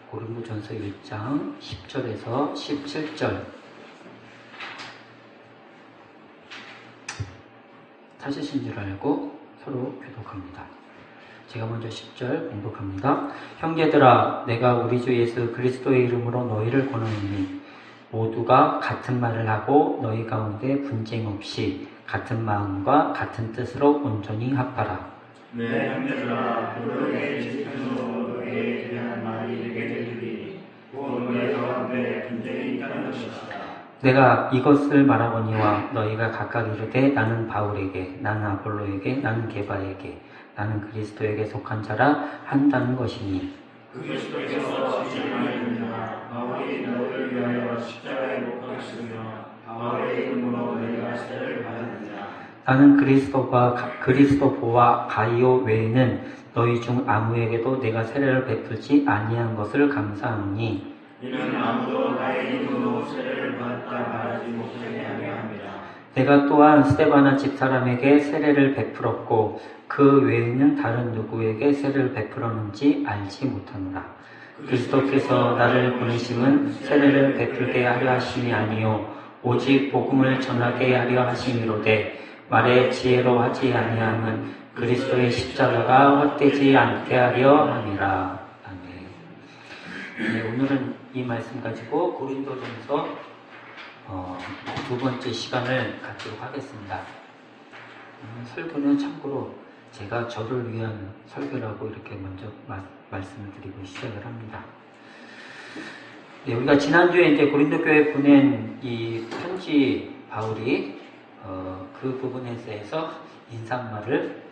고린도전서 1장 10절에서 17절. 찾으신 줄 알고 서로 교독합니다. 제가 먼저 10절 공독합니다. 형제들아, 내가 우리 주 예수 그리스도의 이름으로 너희를 권하노니 모두가 같은 말을 하고 너희 가운데 분쟁 없이 같은 마음과 같은 뜻으로 온전히 합하라. 네, 형제들아, 너희의 지편으로 너희에 대한 말이 되게 되리니 곧 너희 가운데 분쟁이 있다는 것이다. 내가 이것을 말하거니와 너희가 각각 이르되 나는 바울에게, 나는 아볼로에게, 나는 게바에게, 나는 그리스도에게 속한 자라 한다는 것이니 그리스도께서 지지하였느냐. 바울이 너희를 위하여 십자가에 못 박혔으며 바울의 이름으로 너희가 세례를 받았느냐. 나는 그리스도보와 가이오 외에는 너희 중 아무에게도 내가 세례를 베풀지 아니한 것을 감사하노니 이는 아무도 나의 이름으로 세례를 받았다 말하지 못하게 하려 함이라. 내가 또한 스데바나 집사람에게 세례를 베풀었고 그 외에는 다른 누구에게 세례를 베풀었는지 알지 못하노라. 그리스도께서 나를 보내심은 세례를 베풀게 하려 하심이 아니요 오직 복음을 전하게 하려 하심이로되 말의 지혜로 하지 아니함은 그리스도의 십자가가 헛되지 않게 하려 함이라. 아멘. 네, 오늘은 이 말씀 가지고 고린도전서 두 번째 시간을 갖도록 하겠습니다. 설교는 참고로 제가 저를 위한 설교라고 이렇게 먼저 말씀을 드리고 시작을 합니다. 네, 우리가 지난주에 이제 고린도 교회에 보낸 이 편지 바울이 그 부분에 대해서 인사말을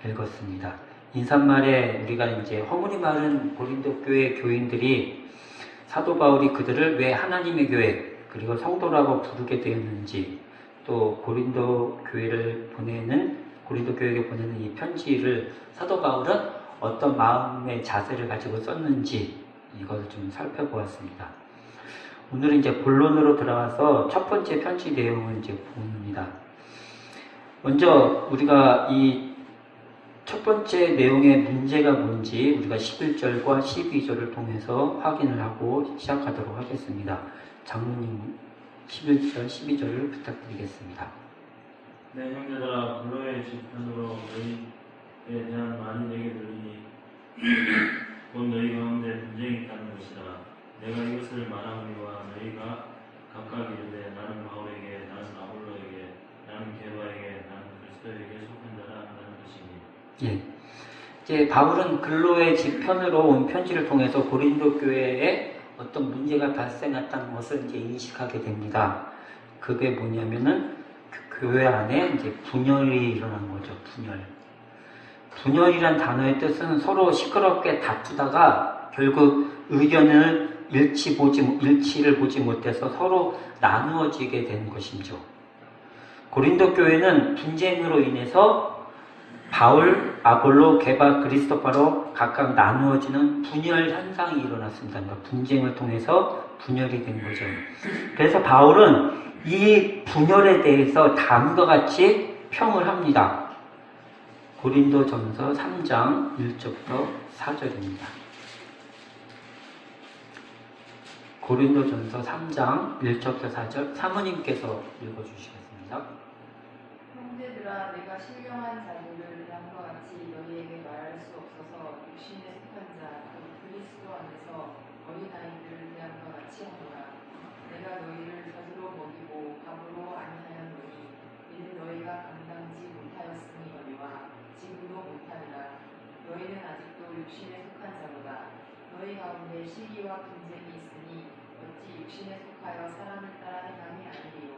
읽었습니다. 인사말에 우리가 이제 허물이 많은 고린도 교회 교인들이 사도 바울이 그들을 왜 하나님의 교회 그리고 성도라고 부르게 되었는지, 또 고린도 교회에게 보내는 이 편지를 사도 바울은 어떤 마음의 자세를 가지고 썼는지 이것을 좀 살펴보았습니다. 오늘은 이제 본론으로 들어가서 첫 번째 편지 내용을 이제 봅니다. 먼저 우리가 이 첫 번째 내용의 문제가 뭔지 우리가 11절과 12절을 통해서 확인을 하고 시작하도록 하겠습니다. 장로님 11절, 12절을 부탁드리겠습니다. 네, 형제들아, 너희의 지편으로 너희에 대한 말이 되게 들으니 곧 너희 가운데 분쟁이 있다는 것이다. 내가 이것을 말하거니와 너희가 각각 이르되 나는 바울에게, 나는 아볼로에게, 나는 게바에게, 나는 그리스도에게 속한 자라 한다는 것이니. 예. 이제 바울은 근로의 지편으로 온 편지를 통해서 고린도 교회에 어떤 문제가 발생했다는 것을 이제 인식하게 됩니다. 그게 뭐냐면은 그 교회 안에 이제 분열이 일어난 거죠. 분열이란 단어의 뜻은 서로 시끄럽게 다투다가 결국 의견을 일치를 보지 못해서 서로 나누어지게 된 것이죠. 고린도 교회는 분쟁으로 인해서 바울, 아볼로, 게바, 그리스도파로 각각 나누어지는 분열 현상이 일어났습니다. 그러니까 분쟁을 통해서 분열이 된 거죠. 그래서 바울은 이 분열에 대해서 다음과 같이 평을 합니다. 고린도전서 3장 1절부터 4절입니다. 고린도전서 3장 1절부터 4절 사모님께서 읽어주시겠습니다. 형제들아, 내가 신령한 자들을 대함과 같이 너희에게 말할 수 없어서 육신에 속한 자, 곧 그리스도 안에서 어린아이들을 대함과 같이 하노라. 내가 너희를 젖으로 먹이고 밥으로 아니하였노니 이는 너희가 감당지 못하였음이거니와 지금도 못하리라. 너희는 아직도 육신에 속한 자로다. 너희 가운데 시기와 분쟁이 있으니 어찌 육신에 속하여 사람을 따라 행함이 아니리요.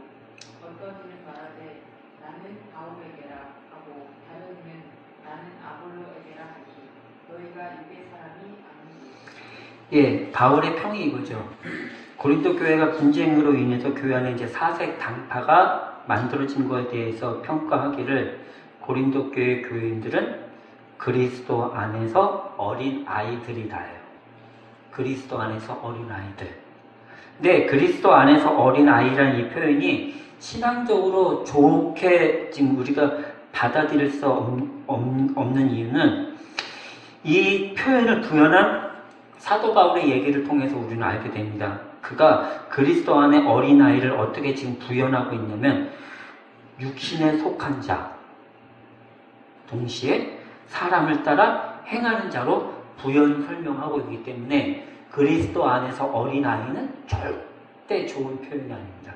어떤 이는 말하되 나는 바울에게라 하고 다른 이는 나는 아볼로에게라 하니 너희가 육의 사람이 아니니. 예, 바울의 평이 이거죠. 고린도 교회가 분쟁으로 인해서 교회 안에 이제 사색 당파가 만들어진 것에 대해서 평가하기를 고린도 교회 교인들은 그리스도 안에서 어린 아이들이다요. 그리스도 안에서 어린 아이들. 근데 그리스도 안에서 어린 아이라는 이 표현이 신앙적으로 좋게 지금 우리가 받아들일 수 없는 이유는 이 표현을 구현한 사도 바울의 얘기를 통해서 우리는 알게 됩니다. 그가 그리스도 안에 어린아이를 어떻게 지금 구현하고 있냐면 육신에 속한 자, 동시에 사람을 따라 행하는 자로 부연 설명하고 있기 때문에 그리스도 안에서 어린아이는 절대 좋은 표현이 아닙니다.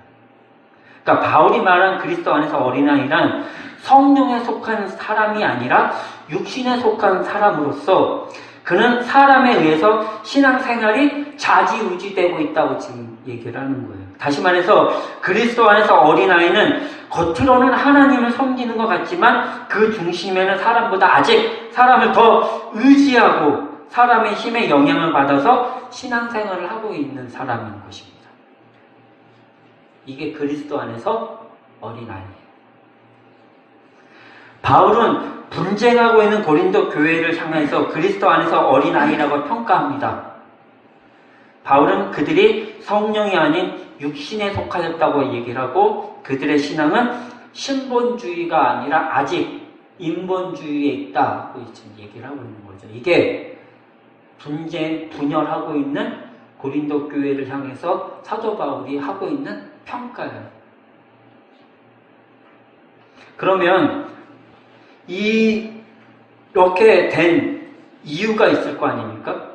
그러니까 바울이 말한 그리스도 안에서 어린아이란 성령에 속한 사람이 아니라 육신에 속한 사람으로서 그는 사람에 의해서 신앙생활이 좌지우지되고 있다고 지금 얘기를 하는 거예요. 다시 말해서 그리스도 안에서 어린아이는 겉으로는 하나님을 섬기는 것 같지만 그 중심에는 사람보다 아직 사람을 더 의지하고 사람의 힘에 영향을 받아서 신앙생활을 하고 있는 사람인 것입니다. 이게 그리스도 안에서 어린아이예요. 바울은 분쟁하고 있는 고린도 교회를 향해서 그리스도 안에서 어린아이라고 평가합니다. 바울은 그들이 성령이 아닌 육신에 속하였다고 얘기를 하고 그들의 신앙은 신본주의가 아니라 아직 인본주의에 있다고 지금 얘기를 하고 있는 거죠. 이게 분열하고 있는 고린도 교회를 향해서 사도 바울이 하고 있는 평가예요. 그러면 이렇게 된 이유가 있을 거 아닙니까?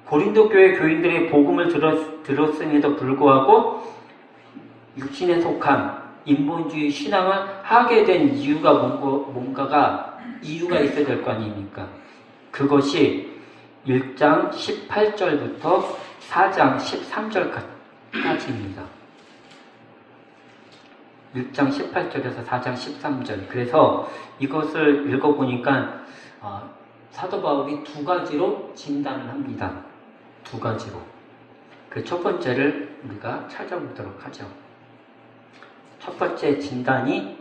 고린도 교회 교인들의 복음을 들었음에도 불구하고 육신에 속한 인본주의 신앙을 하게 된 이유가 뭔가가 이유가 있어야 될 거 아닙니까? 그것이 1장 18절부터 4장 13절까지입니다. 1장 18절에서 4장 13절. 그래서 이것을 읽어보니까 사도 바울이 두 가지로 진단을 합니다. 두 가지로. 그 첫 번째를 우리가 찾아보도록 하죠. 첫 번째 진단이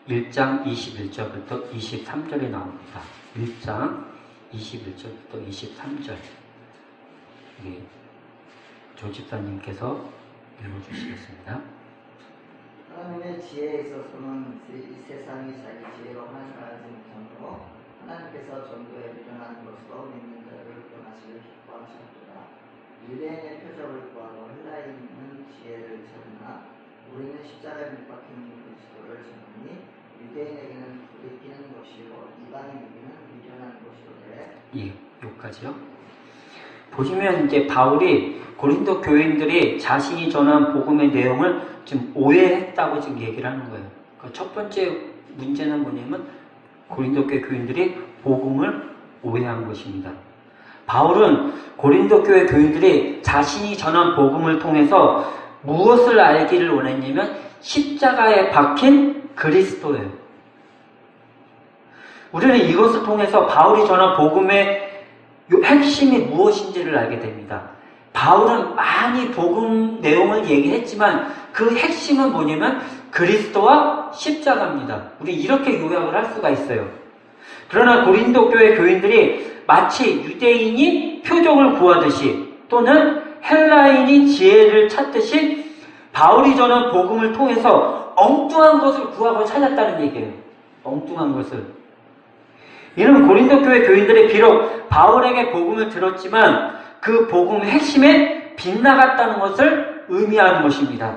1장 21절부터 23절에 나옵니다. 1장 21절부터 23절. 조 집사님께서 읽어주시겠습니다. 하나님의 지혜에 있어서는 이 세상이 자기 지혜로 하나님을 알지 못하므로 하나님께서 전도에 미련한 것으로 믿는 자를 구원하시길 기뻐하셨도다. 유대인의 표적을 구하고 헬라인은 지혜를 찾으나 우리는 십자가에 못 박힌 그리스도를 전하니 유대인에게는 부대끼는 것이요 이방인에게는 미련한 것이로되. 예, 여기까지요. 보시면 이제 바울이 고린도 교인들이 자신이 전한 복음의 내용을 지금 오해했다고 지금 얘기를 하는 거예요. 그러니까 첫 번째 문제는 뭐냐면 고린도 교회 교인들이 복음을 오해한 것입니다. 바울은 고린도 교회 교인들이 자신이 전한 복음을 통해서 무엇을 알기를 원했냐면 십자가에 박힌 그리스도예요. 우리는 이것을 통해서 바울이 전한 복음의 핵심이 무엇인지를 알게 됩니다. 바울은 많이 복음 내용을 얘기했지만 그 핵심은 뭐냐면 그리스도와 십자가입니다. 우리 이렇게 요약을 할 수가 있어요. 그러나 고린도 교회 교인들이 마치 유대인이 표적을 구하듯이 또는 헬라인이 지혜를 찾듯이 바울이 전한 복음을 통해서 엉뚱한 것을 구하고 찾았다는 얘기예요. 엉뚱한 것을. 이는 고린도 교회 교인들이 비록 바울에게 복음을 들었지만 그 복음의 핵심에 빗나갔다는 것을 의미하는 것입니다.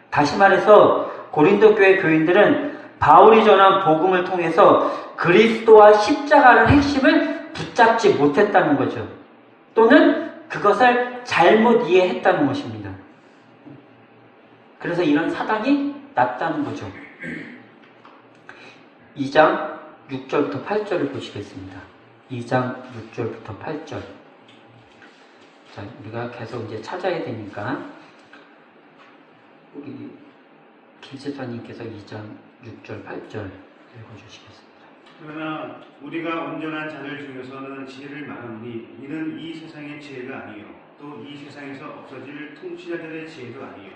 다시 말해서 고린도 교회 교인들은 바울이 전한 복음을 통해서 그리스도와 십자가라는 핵심을 붙잡지 못했다는 거죠. 또는 그것을 잘못 이해했다는 것입니다. 그래서 이런 사단이 났다는 거죠. 2장 6절부터 8절을 보시겠습니다. 2장 6절부터 8절. 자, 우리가 계속 이제 찾아야 되니까 우리 김집사님께서 2장 6절 8절 읽어주시겠습니다. 그러나 우리가 온전한 자들 중에서는 지혜를 말하노니 이는 이 세상의 지혜가 아니요 또 이 세상에서 없어질 통치자들의 지혜도 아니요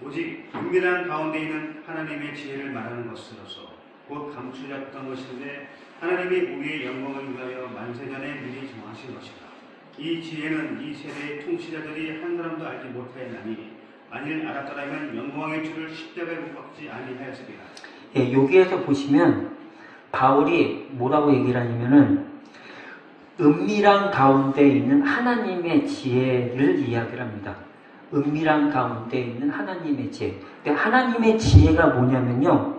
오직 은밀한 가운데 있는 하나님의 지혜를 말하는 것으로서 곧 감추잡던 것인데 하나님이 우리의 영광을 위하여 만세전에 미리 정하신 것이다. 이 지혜는 이 세대의 통치자들이 한 사람도 알지 못하였나니 만일 알았더라면 영광의 주를 십자가에 못 박지 아니하였으리라. 예, 여기에서 보시면 바울이 뭐라고 얘기를 하냐면은 은밀한 가운데 있는 하나님의 지혜를 이야기를 합니다. 은밀한 가운데 있는 하나님의 지혜. 근데 하나님의 지혜가 뭐냐면요.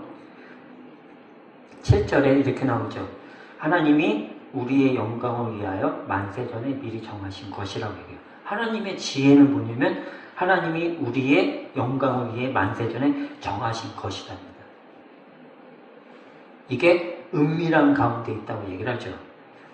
7절에 이렇게 나오죠. 하나님이 우리의 영광을 위하여 만세전에 미리 정하신 것이라고 얘기해요. 하나님의 지혜는 뭐냐면 하나님이 우리의 영광을 위해 만세전에 정하신 것이랍니다. 이게 은밀한 가운데 있다고 얘기를 하죠.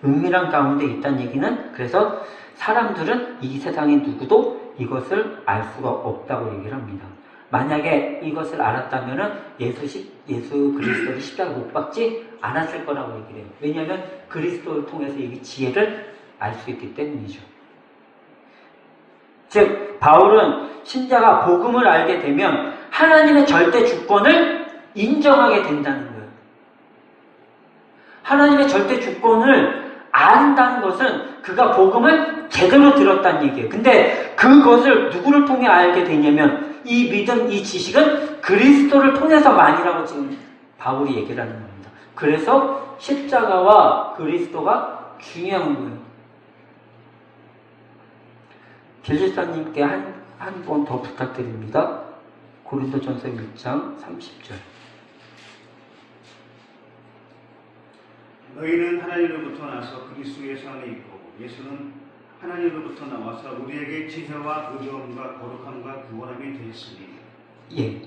은밀한 가운데 있다는 얘기는 그래서 사람들은 이 세상의 누구도 이것을 알 수가 없다고 얘기를 합니다. 만약에 이것을 알았다면 예수 그리스도를 십자가 못 박지 않았을 거라고 얘기를 해요. 왜냐하면 그리스도를 통해서 이 지혜를 알 수 있기 때문이죠. 즉 바울은 신자가 복음을 알게 되면 하나님의 절대 주권을 인정하게 된다는 거예요. 하나님의 절대 주권을 안다는 것은 그가 복음을 제대로 들었다는 얘기예요. 근데 그것을 누구를 통해 알게 되냐면 이 믿음, 이 지식은 그리스도를 통해서만이라고 지금 바울이 얘기를 하는 겁니다. 그래서 십자가와 그리스도가 중요한 거예요. 길리사님께 한 번 더 부탁드립니다. 고린도전서 1장 30절. 너희는 하나님으로부터 나서 그리스도의 안에 있고 예수는 하나님으로부터 나와서 우리에게 지혜와 의로움과 거룩함과 구원함이 되었으니. 예.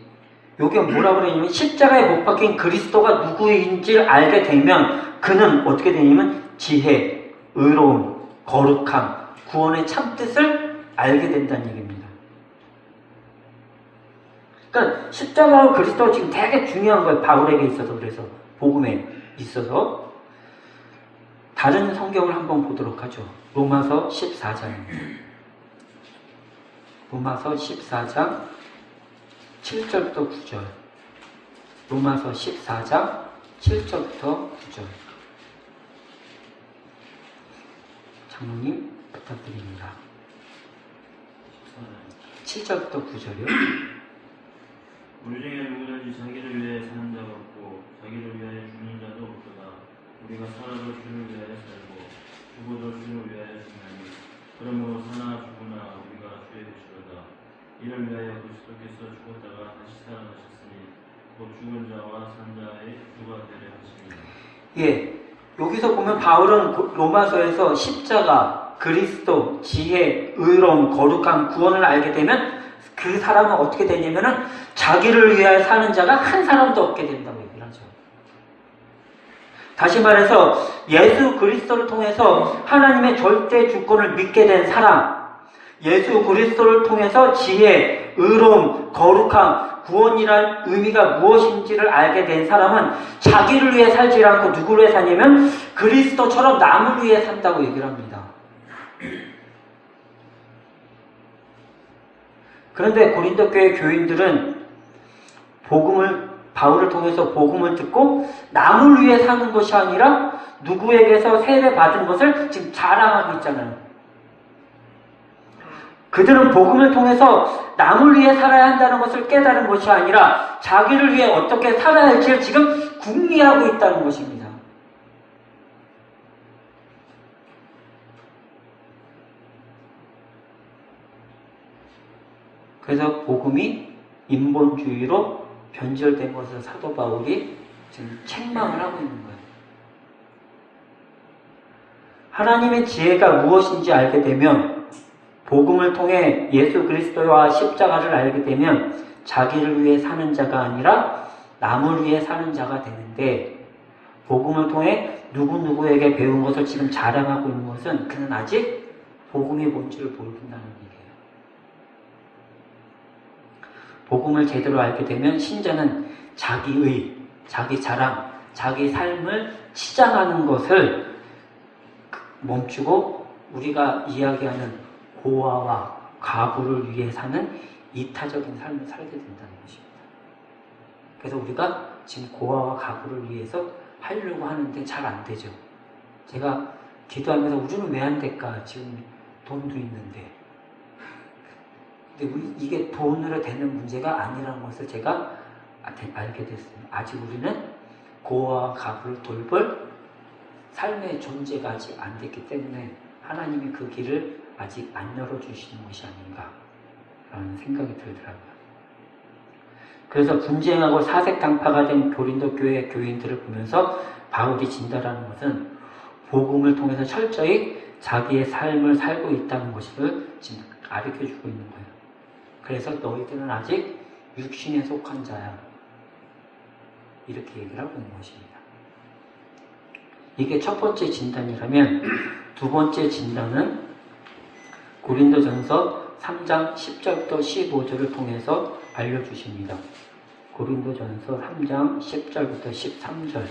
요게 뭐라고 그러냐면 십자가에 못 박힌 그리스도가 누구인지를 알게 되면 그는 어떻게 되냐면 지혜, 의로움, 거룩함, 구원의 참뜻을 알게 된다는 얘기입니다. 그러니까 십자가와 그리스도가 지금 되게 중요한 거예요. 바울에게 있어서. 그래서 복음에 있어서 다른 성경을 한번 보도록 하죠. 로마서 14장입니다. 로마서 14장 7절부터 9절. 로마서 14장 7절부터 9절. 장로님 부탁드립니다. 7절부터 9절이요. 우리 중에 누구든지 자기를 위해 사는 자가 없고 자기를 위하여 죽는 자도 없도다. 우리가 살아도 주를 위하여 살고 죽어도 주를 위하여 죽나니 그러므로 사나 죽으나 우리가 주의 것이로다. 이를 위하여 그리스도께서 죽었다가 다시 살아나셨으니 곧 죽은 자와 산 자의 주가 되려 하시니. 예, 여기서 보면 바울은 로마서에서 십자가, 그리스도, 지혜, 의로움, 거룩함, 구원을 알게 되면 그 사람은 어떻게 되냐면은 자기를 위하여 사는 자가 한 사람도 없게 된다고 얘기를 하죠. 다시 말해서 예수 그리스도를 통해서 하나님의 절대 주권을 믿게 된 사람, 예수 그리스도를 통해서 지혜, 의로움, 거룩함, 구원이란 의미가 무엇인지를 알게 된 사람은 자기를 위해 살지 않고 누구를 위해 사냐면 그리스도처럼 남을 위해 산다고 얘기를 합니다. 그런데 고린도 교회 교인들은 바울을 통해서 복음을 듣고 남을 위해 사는 것이 아니라 누구에게서 세례받은 것을 지금 자랑하고 있잖아요. 그들은 복음을 통해서 남을 위해 살아야 한다는 것을 깨달은 것이 아니라 자기를 위해 어떻게 살아야 할지를 지금 궁리하고 있다는 것입니다. 그래서 복음이 인본주의로 변절된 것을 사도 바울이 지금 책망을 하고 있는 거예요. 하나님의 지혜가 무엇인지 알게 되면 복음을 통해 예수 그리스도와 십자가를 알게 되면 자기를 위해 사는 자가 아니라 남을 위해 사는 자가 되는데 복음을 통해 누구누구에게 배운 것을 지금 자랑하고 있는 것은 그는 아직 복음의 본질을 모른다는 얘기예요. 복음을 제대로 알게 되면 신자는 자기의, 자기 자랑, 자기 삶을 치장하는 것을 멈추고 우리가 이야기하는 고아와 가부를 위해 사는 이타적인 삶을 살게 된다는 것입니다. 그래서 우리가 지금 고아와 가부를 위해서 하려고 하는데 잘 안 되죠. 제가 기도하면서 우리는 왜 안 될까? 지금 돈도 있는데. 근데 이게 돈으로 되는 문제가 아니라는 것을 제가 알게 됐습니다. 아직 우리는 고아와 가부를 돌볼 삶의 존재가 아직 안 됐기 때문에 하나님이 그 길을 아직 안 열어주시는 것이 아닌가라는 생각이 들더라고요. 그래서 분쟁하고 사색당파가 된 고린도 교회 교인들을 보면서 바울이 진단하는 것은 복음을 통해서 철저히 자기의 삶을 살고 있다는 것을 지금 가르쳐주고 있는 거예요. 그래서 너희들은 아직 육신에 속한 자야. 이렇게 얘기를 하고 있는 것입니다. 이게 첫 번째 진단이라면 두 번째 진단은 고린도전서 3장 10절부터 15절을 통해서 알려주십니다. 고린도전서 3장 10절부터 13절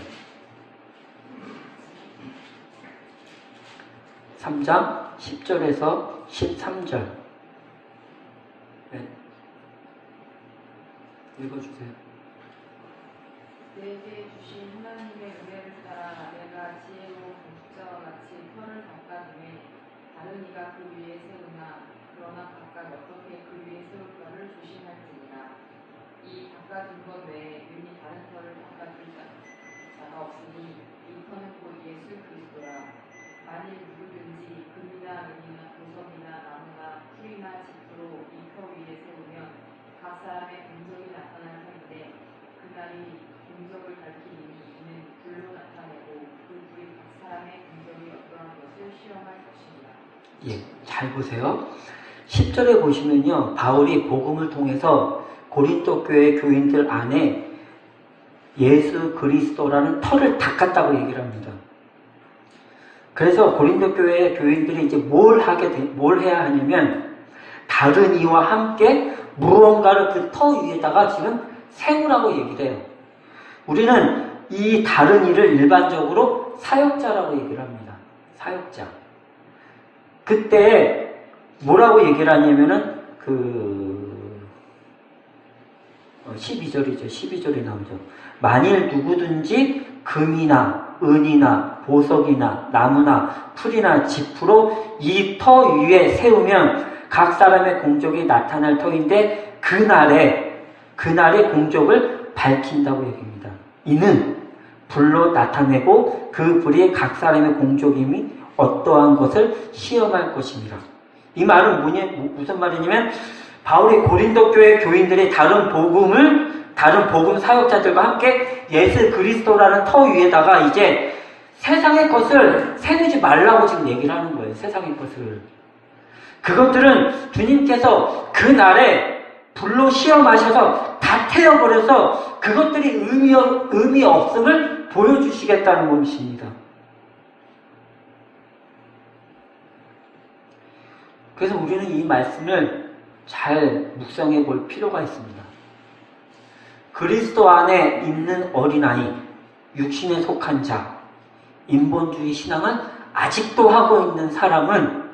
3장 10절에서 13절 네. 읽어주세요. 내게 주신 하나님의 은혜를 따라 내가 지혜로 공직자와 같이 혀를 닦아주매 다른 이가 그 위에 세우나 그러나 각각 어떻게 그 위에 세울까를 조심할지니라. 이 닦아준 것 외에 윤히 다른 혀를 닦아줄 자가 없으니 이 혀는 곧 예수 그리스도라. 만일 누구든지 금이나 은이나 보석이나 나무나 풀이나 짚으로 이 혀 위에 세우면 각 사람의 공적이 나타날 터인데 그날이 공적을 밝히니 이는 불로 나타내고 그 불이 각 사람의 공적이 어떠한 것을 시험할 것입니다. 예, 잘 보세요. 10절에 보시면요, 바울이 복음을 통해서 고린도 교회 교인들 안에 예수 그리스도라는 터를 닦았다고 얘기를 합니다. 그래서 고린도 교회 교인들이 이제 뭘 해야 하냐면 다른 이와 함께 무언가를 그 터 위에다가 지금 세우라고 얘기를 해요. 우리는 이 다른 이를 일반적으로 사역자라고 얘기를 합니다. 사역자. 그때 뭐라고 얘기를 하냐면은 12절이죠. 12절에 나오죠. 만일 누구든지 금이나 은이나 보석이나 나무나 풀이나 짚으로 이 터 위에 세우면 각 사람의 공적이 나타날 터인데 그날의 공적을 밝힌다고 얘기합니다. 이는 불로 나타내고 그 불이 각 사람의 공적임이 어떠한 것을 시험할 것입니다. 이 말은 무슨 말이냐면 바울이 고린도 교회 교인들이 다른 복음 사역자들과 함께 예수 그리스도라는 터 위에다가 이제 세상의 것을 세우지 말라고 지금 얘기를 하는 거예요. 세상의 것을. 그것들은 주님께서 그날에 불로 시험하셔서 다 태워버려서 그것들이 의미 없음을 보여주시겠다는 것입니다. 그래서 우리는 이 말씀을 잘 묵상해 볼 필요가 있습니다. 그리스도 안에 있는 어린아이, 육신에 속한 자, 인본주의 신앙은 아직도 하고 있는 사람은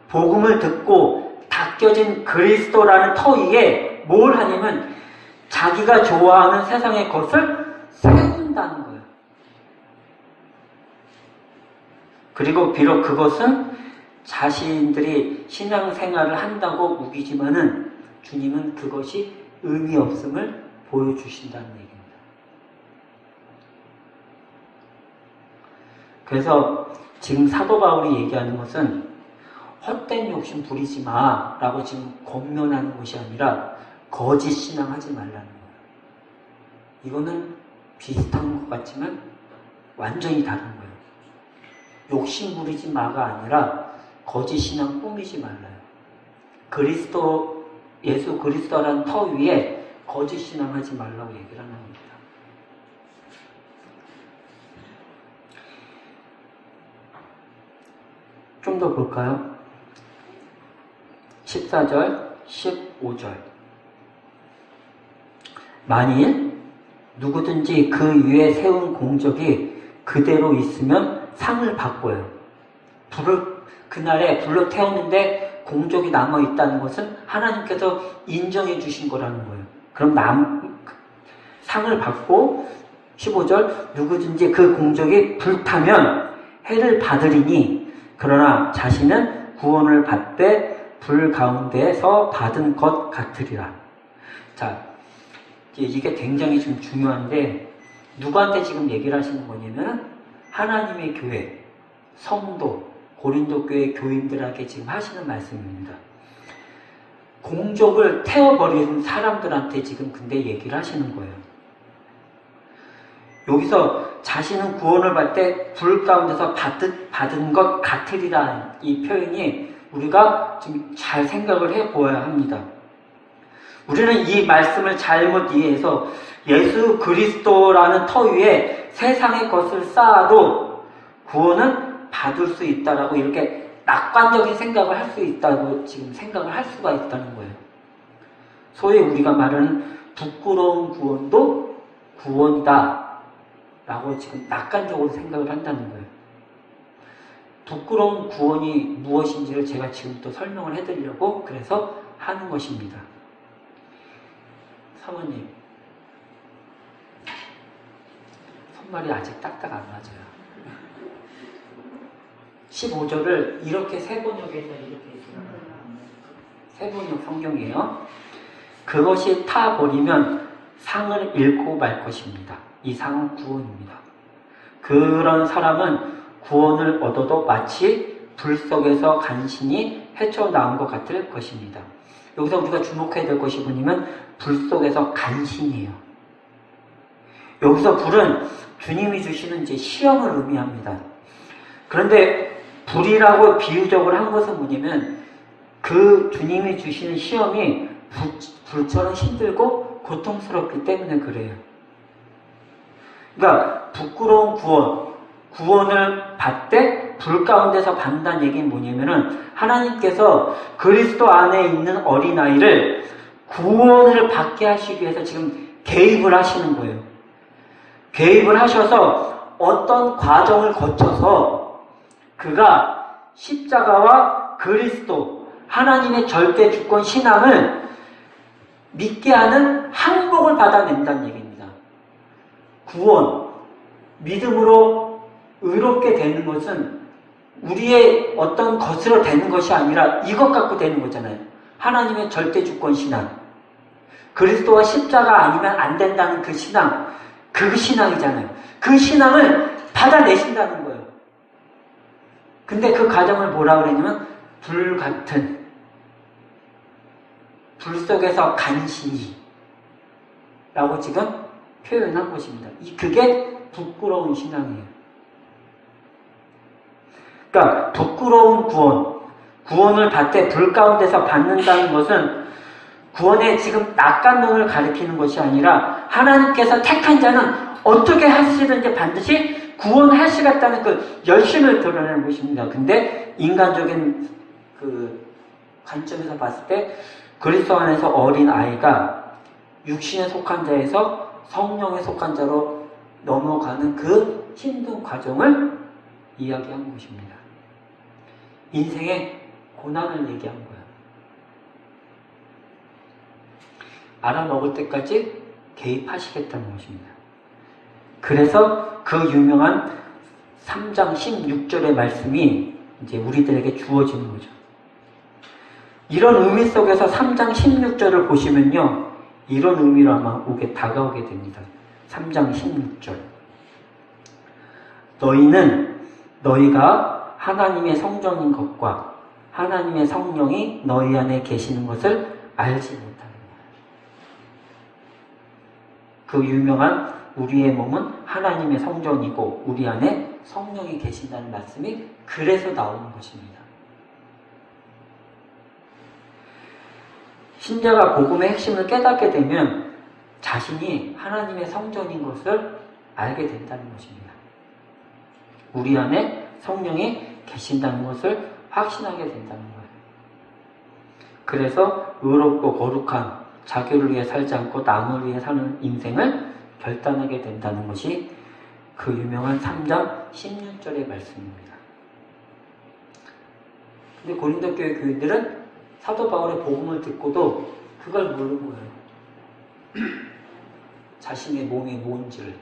복음을 듣고 닦여진 그리스도라는 터 위에 뭘 하냐면 자기가 좋아하는 세상의 것을 세운다는 거예요. 그리고 비록 그것은 자신들이 신앙생활을 한다고 우기지만은 주님은 그것이 의미 없음을 보여주신다는 얘기입니다. 그래서 지금 사도 바울이 얘기하는 것은 헛된 욕심 부리지 마 라고 지금 권면하는 것이 아니라 거짓 신앙하지 말라는 거예요. 이거는 비슷한 것 같지만 완전히 다른 거예요. 욕심 부리지 마가 아니라 거짓 신앙 꾸미지 말라요. 예수 그리스도라는 터 위에 거짓 신앙하지 말라고 얘기를 하는 겁니다. 좀 더 볼까요? 14절, 15절. 만일 누구든지 그 위에 세운 공적이 그대로 있으면 상을 바꿔요. 그날에 불로 태우는데 공적이 남아있다는 것은 하나님께서 인정해 주신 거라는 거예요. 그럼 상을 받고 15절 누구든지 그 공적이 불타면 해를 받으리니 그러나 자신은 구원을 받되 불 가운데서 받은 것 같으리라. 자, 이게 굉장히 좀 중요한데 누구한테 지금 얘기를 하시는 거냐면 하나님의 교회, 성도, 고린도 교회 교인들에게 지금 하시는 말씀입니다. 공적을 태워버리는 사람들한테 지금 근데 얘기를 하시는 거예요. 여기서 자신은 구원을 받을 때 불 가운데서 받은 것 같으리라는 이 표현이 우리가 좀 잘 생각을 해 보아야 합니다. 우리는 이 말씀을 잘못 이해해서 예수 그리스도라는 터 위에 세상의 것을 쌓아도 구원은 받을 수 있다라고 이렇게 낙관적인 생각을 할 수 있다고 지금 생각을 할 수가 있다는 거예요. 소위 우리가 말하는 부끄러운 구원도 구원이다 라고 지금 낙관적으로 생각을 한다는 거예요. 부끄러운 구원이 무엇인지를 제가 지금부터 설명을 해드리려고 그래서 하는 것입니다. 사모님, 손말이 아직 딱딱 안 맞아요. 15절을 이렇게 세번역에서 이렇게 있어요. 세번역 성경이에요. 그것이 타버리면 상을 잃고 말 것입니다. 이 상은 구원입니다. 그런 사람은 구원을 얻어도 마치 불 속에서 간신히 헤쳐나온 것 같을 것입니다. 여기서 우리가 주목해야 될 것이 뭐냐면 불 속에서 간신이에요. 여기서 불은 주님이 주시는 이제 시험을 의미합니다. 그런데 불이라고 비유적으로 한 것은 뭐냐면 그 주님이 주시는 시험이 불처럼 힘들고 고통스럽기 때문에 그래요. 그러니까 부끄러운 구원을 받되 불 가운데서 받는다는 얘기는 뭐냐면은 하나님께서 그리스도 안에 있는 어린아이를 구원을 받게 하시기 위해서 지금 개입을 하시는 거예요. 개입을 하셔서 어떤 과정을 거쳐서 그가 십자가와 그리스도 하나님의 절대 주권 신앙을 믿게 하는 항복을 받아낸다는 얘기입니다. 구원, 믿음으로 의롭게 되는 것은 우리의 어떤 것으로 되는 것이 아니라 이것 갖고 되는 거잖아요. 하나님의 절대 주권 신앙, 그리스도와 십자가 아니면 안 된다는 그 신앙, 그 신앙이잖아요. 그 신앙을 받아내신다는 거예요. 근데 그 과정을 뭐라 그랬냐면 불 같은, 불 속에서 간신히 라고 지금 표현한 것입니다. 그게 부끄러운 신앙이에요. 그러니까 부끄러운 구원을 받되 불 가운데서 받는다는 것은 구원의 지금 낙관론을 가리키는 것이 아니라 하나님께서 택한 자는 어떻게 하시든지 반드시 구원하시겠다는 그 열심을 드러내는 것입니다. 근데 인간적인 그 관점에서 봤을 때 그리스도 안에서 어린 아이가 육신에 속한 자에서 성령에 속한 자로 넘어가는 그 힘든 과정을 이야기한 것입니다. 인생의 고난을 얘기한 거예요. 알아먹을 때까지 개입하시겠다는 것입니다. 그래서 그 유명한 3장 16절의 말씀이 이제 우리들에게 주어지는 거죠. 이런 의미 속에서 3장 16절을 보시면요, 이런 의미로 아마 다가오게 됩니다. 3장 16절. 너희가 하나님의 성전인 것과 하나님의 성령이 너희 안에 계시는 것을 알지 못하느냐. 그 유명한 우리의 몸은 하나님의 성전이고 우리 안에 성령이 계신다는 말씀이 그래서 나오는 것입니다. 신자가 복음의 핵심을 깨닫게 되면 자신이 하나님의 성전인 것을 알게 된다는 것입니다. 우리 안에 성령이 계신다는 것을 확신하게 된다는 거예요. 그래서 의롭고 거룩한 자기를 위해 살지 않고 남을 위해 사는 인생을 결단하게 된다는 것이 그 유명한 3장 16절의 말씀입니다. 근데 고린도 교회 교인들은 사도 바울의 복음을 듣고도 그걸 모르는 거예요. 자신의 몸이 뭔지를.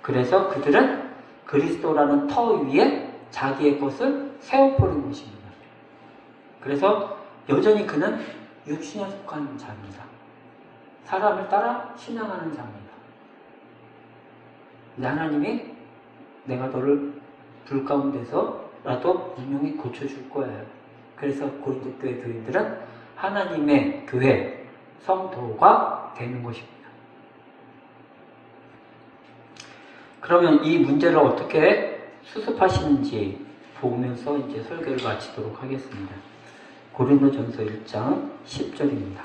그래서 그들은 그리스도라는 터 위에 자기의 것을 세워버린 것입니다. 그래서 여전히 그는 육신에 속한 자입니다. 사람을 따라 신앙하는 자입니다. 근데 하나님이 내가 너를 불 가운데서라도 분명히 고쳐줄 거예요. 그래서 고린도 교회 교인들은 하나님의 교회, 성도가 되는 것입니다. 그러면 이 문제를 어떻게 수습하시는지 보면서 이제 설교를 마치도록 하겠습니다. 고린도전서 1장 10절입니다.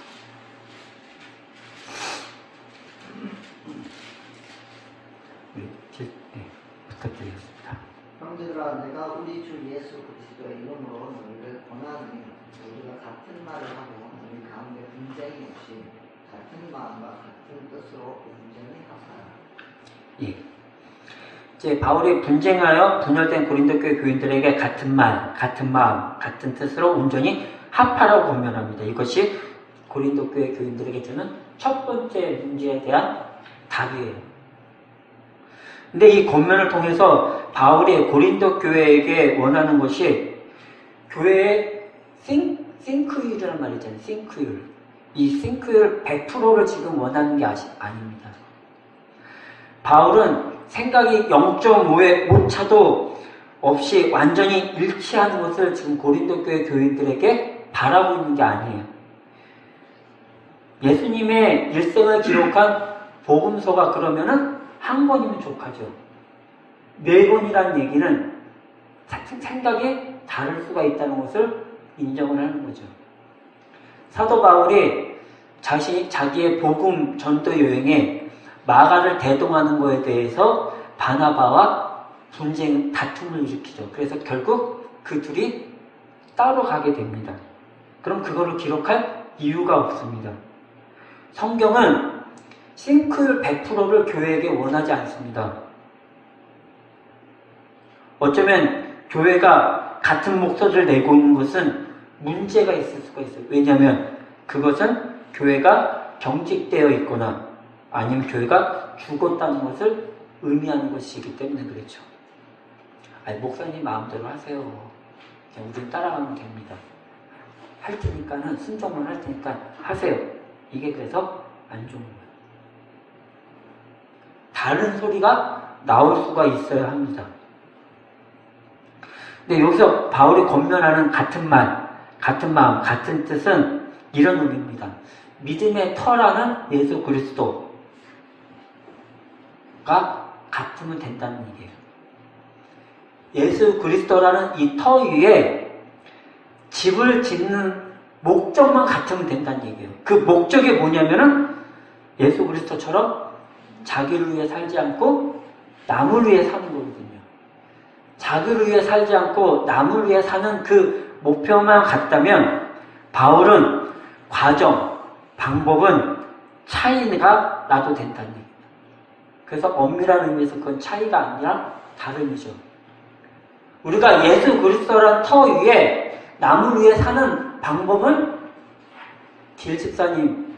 부탁드리겠습니다. 형제들아, 내가 우리 주 예수 그리스도의 이름으로 너희를 권하노니 우리가 같은 말을 하고 너희 가운데 분쟁이 없이 같은 마음과 같은 뜻으로 온전히 하사라. 예. 이제 바울이 분쟁하여 분열된 고린도 교회 교인들에게 같은 말, 같은 마음, 같은 뜻으로 온전히 합하라고 권면합니다. 이것이 고린도 교회 교인들에게 주는 첫 번째 문제에 대한 답이에요. 근데 이 권면을 통해서 바울이 고린도 교회에게 원하는 것이 교회의 싱크율이라는 말이 있잖아요. 싱크율. 이 싱크율 100%를 지금 원하는 게 아닙니다. 바울은 생각이 0.5의 오차도 없이 완전히 일치하는 것을 지금 고린도 교회 교인들에게 바라고 있는 게 아니에요. 예수님의 일생을 기록한 복음서가 그러면은 한 권이면 족하죠. 4권이라는 얘기는 생각이 다를 수가 있다는 것을 인정을 하는 거죠. 사도 바울이 자기의 복음 전도 여행에 마가를 대동하는 것에 대해서 바나바와 다툼을 일으키죠. 그래서 결국 그 둘이 따로 가게 됩니다. 그럼 그거를 기록할 이유가 없습니다. 성경은 싱크율 100%를 교회에게 원하지 않습니다. 어쩌면 교회가 같은 목소리를 내고 있는 것은 문제가 있을 수가 있어요. 왜냐하면 그것은 교회가 경직되어 있거나 아니면 교회가 죽었다는 것을 의미하는 것이기 때문에 그렇죠. 아니, 목사님 마음대로 하세요. 그냥 우리는 따라가면 됩니다. 할 테니까는 순종만 할 테니까 하세요. 이게 그래서 안 좋은 거예요. 다른 소리가 나올 수가 있어야 합니다. 근데 여기서 바울이 권면하는 같은 말, 같은 마음, 같은 뜻은 이런 의미입니다. 믿음의 터라는 예수 그리스도가 같으면 된다는 얘기예요. 예수 그리스도라는 이 터 위에 집을 짓는 목적만 같으면 된다는 얘기예요. 그 목적이 뭐냐면은 예수 그리스도처럼 자기를 위해 살지 않고 남을 위해 사는 거거든요. 자기를 위해 살지 않고 남을 위해 사는 그 목표만 같다면 바울은 과정, 방법은 차이가 나도 된다는 얘기입니다. 그래서 엄밀한 의미에서 그건 차이가 아니라 다름이죠. 우리가 예수 그리스도라는 터 위에 남을 위해 사는 방법은 길 집사님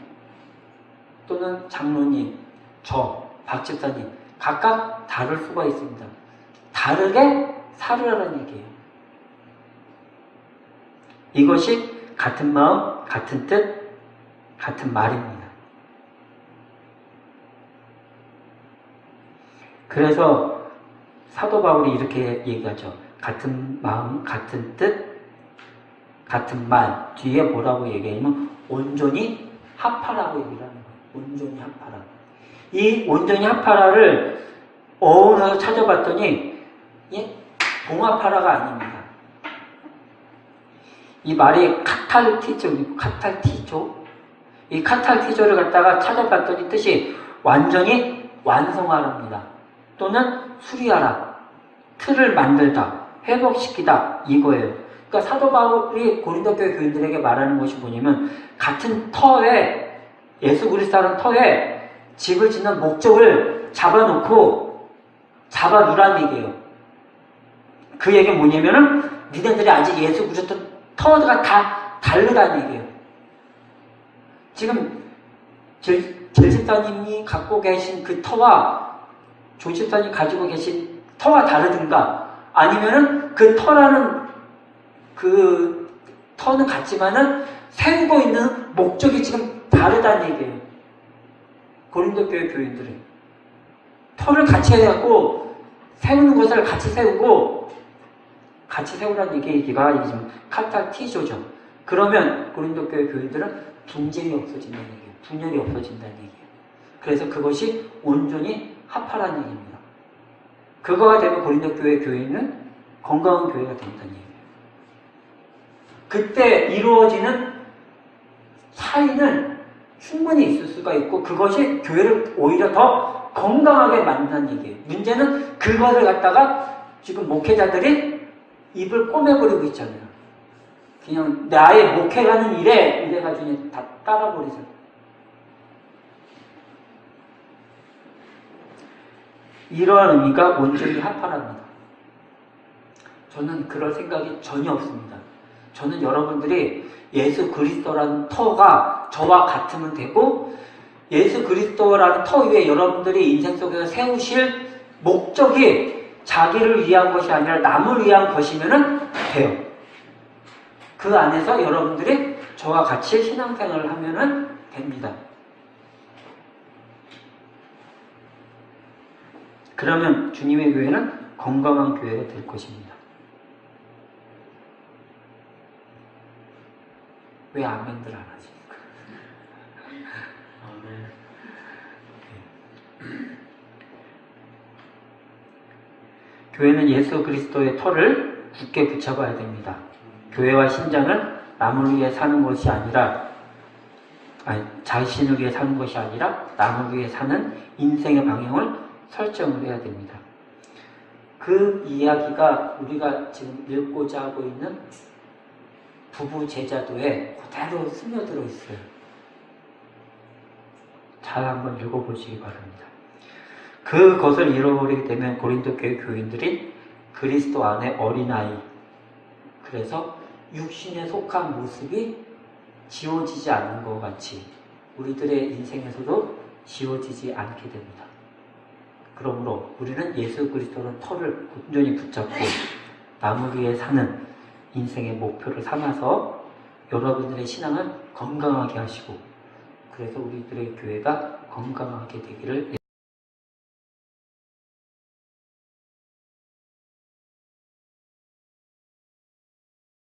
또는 장로님, 박 집사님 각각 다를 수가 있습니다. 다르게 살으라는 얘기예요. 이것이 같은 마음, 같은 뜻, 같은 말입니다. 그래서 사도 바울이 이렇게 얘기하죠. 같은 마음, 같은 뜻, 같은 말 뒤에 뭐라고 얘기하냐면 온전히 합하라고 얘기를 하는 거예요. 온전히 합하라. 이 온전히 합하라를 어원에서 찾아봤더니 봉합하라가 아닙니다. 이 말이 카탈티조. 이 카탈티조를 갖다가 찾아봤더니 뜻이 완전히 완성하랍니다. 또는 수리하라, 틀을 만들다, 회복시키다 이거예요. 그러니까 사도 바울이 고린도 교회 교인들에게 말하는 것이 뭐냐면 같은 터에 예수 그리스도라는 터에 집을 짓는 목적을 잡아놓고 잡아두라는 얘기예요. 그 얘기는 뭐냐면은 니네들이 아직 예수 그리스도 터가 다 다르다는 얘기예요. 지금 질집사님이 갖고 계신 그 터와 조집사님이 가지고 계신 터가 다르든가 아니면은 그 터라는 그 터는 같지만은 세우고 있는 목적이 지금 다르다는 얘기예요. 고린도 교회 교인들은 터를 같이 해갖고 세우는 것을 같이 세우고, 같이 세우라는 얘기가 지금 카타티조죠. 그러면 고린도 교회 교인들은 분쟁이 없어진다는 얘기예요. 분열이 없어진다는 얘기예요. 그래서 그것이 온전히 합하라는 얘기입니다. 그거가 되면 고린도 교회 교회는 건강한 교회가 된다는 얘기예요. 그때 이루어지는 차이는 충분히 있을 수가 있고 그것이 교회를 오히려 더 건강하게 만든다는 얘기예요. 문제는 그것을 갖다가 지금 목회자들이 입을 꼬매버리고 있잖아요. 그냥 나의 목회가는 이래가지고 다 따라버리잖아요. 이러한 의미가 온전히 합하랍니다. 저는 그럴 생각이 전혀 없습니다. 저는 여러분들이 예수 그리스도라는 터가 저와 같으면 되고 예수 그리스도라는 터 위에 여러분들이 인생 속에서 세우실 목적이 자기를 위한 것이 아니라 남을 위한 것이면 돼요. 그 안에서 여러분들이 저와 같이 신앙생활을 하면 됩니다. 그러면 주님의 교회는 건강한 교회가 될 것입니다. 왜 아멘들 안 하십니까? 아멘. 교회는 예수 그리스도의 터를 굳게 붙잡아야 됩니다. 교회와 신장은 남을 위해 사는 것이 아니라, 자신을 위해 사는 것이 아니라 남을 위해 사는 인생의 방향을 설정을 해야 됩니다. 그 이야기가 우리가 지금 읽고자 하고 있는 부부 제자도에 그대로 스며들어 있어요. 잘 한번 읽어보시기 바랍니다. 그것을 잃어버리게 되면 고린도 교회 교인들이 그리스도 안에 어린아이, 그래서 육신에 속한 모습이 지워지지 않는 것 같이 우리들의 인생에서도 지워지지 않게 됩니다. 그러므로 우리는 예수 그리스도는 터를 온전히 붙잡고 남을 위해 사는 인생의 목표를 삼아서 여러분들의 신앙을 건강하게 하시고, 그래서 우리들의 교회가 건강하게 되기를